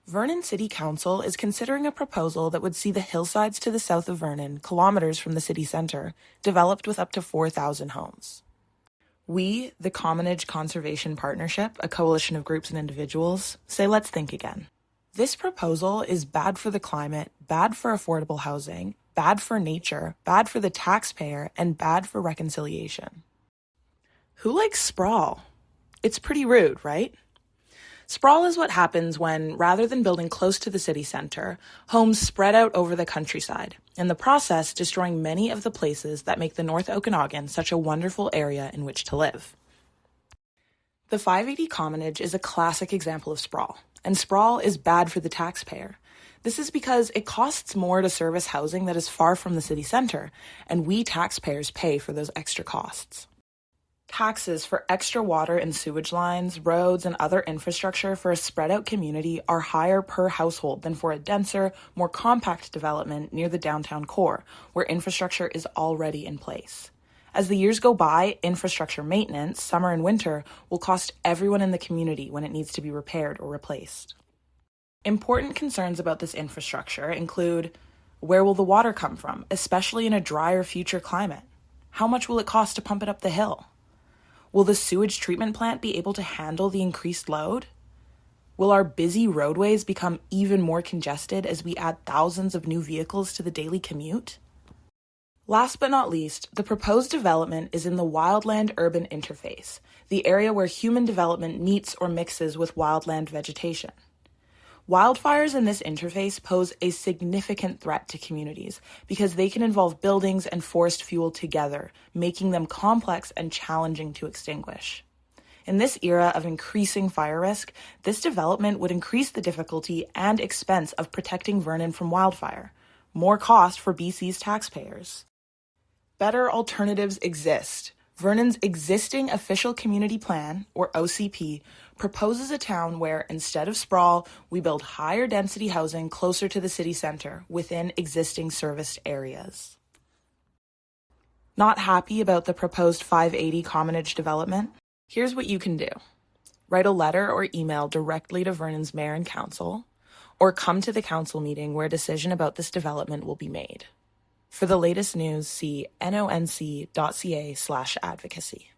Vernon City Council is considering a proposal that would see the hillsides to the south of Vernon, kilometers from the city center, developed with up to 4,000 homes. We, the Commonage Conservation Partnership, a coalition of groups and individuals, say let's think again. This proposal is bad for the climate, bad for affordable housing, bad for nature, bad for the taxpayer, and bad for reconciliation. Who likes sprawl? It's pretty rude, right? Sprawl is what happens when, rather than building close to the city center, homes spread out over the countryside, in the process destroying many of the places that make the North Okanagan such a wonderful area in which to live. The 580 Commonage is a classic example of sprawl, and sprawl is bad for the taxpayer. This is because it costs more to service housing that is far from the city center, and we taxpayers pay for those extra costs. Taxes for extra water and sewage lines, roads, and other infrastructure for a spread-out community are higher per household than for a denser, more compact development near the downtown core, where infrastructure is already in place. As the years go by, infrastructure maintenance, summer and winter, will cost everyone in the community when it needs to be repaired or replaced. Important concerns about this infrastructure include, where will the water come from, especially in a drier future climate? How much will it cost to pump it up the hill? Will the sewage treatment plant be able to handle the increased load? Will our busy roadways become even more congested as we add thousands of new vehicles to the daily commute? Last but not least, the proposed development is in the wildland-urban interface, the area where human development meets or mixes with wildland vegetation. Wildfires in this interface pose a significant threat to communities because they can involve buildings and forest fuel together, making them complex and challenging to extinguish. In this era of increasing fire risk, this development would increase the difficulty and expense of protecting Vernon from wildfire, more cost for BC's taxpayers. Better alternatives exist. Vernon's existing official community plan, or OCP, proposes a town where, instead of sprawl, we build higher density housing closer to the city center within existing serviced areas. Not happy about the proposed 580 Commonage development? Here's what you can do. Write a letter or email directly to Vernon's mayor and council, or come to the council meeting where a decision about this development will be made. For the latest news, see nonc.ca/advocacy.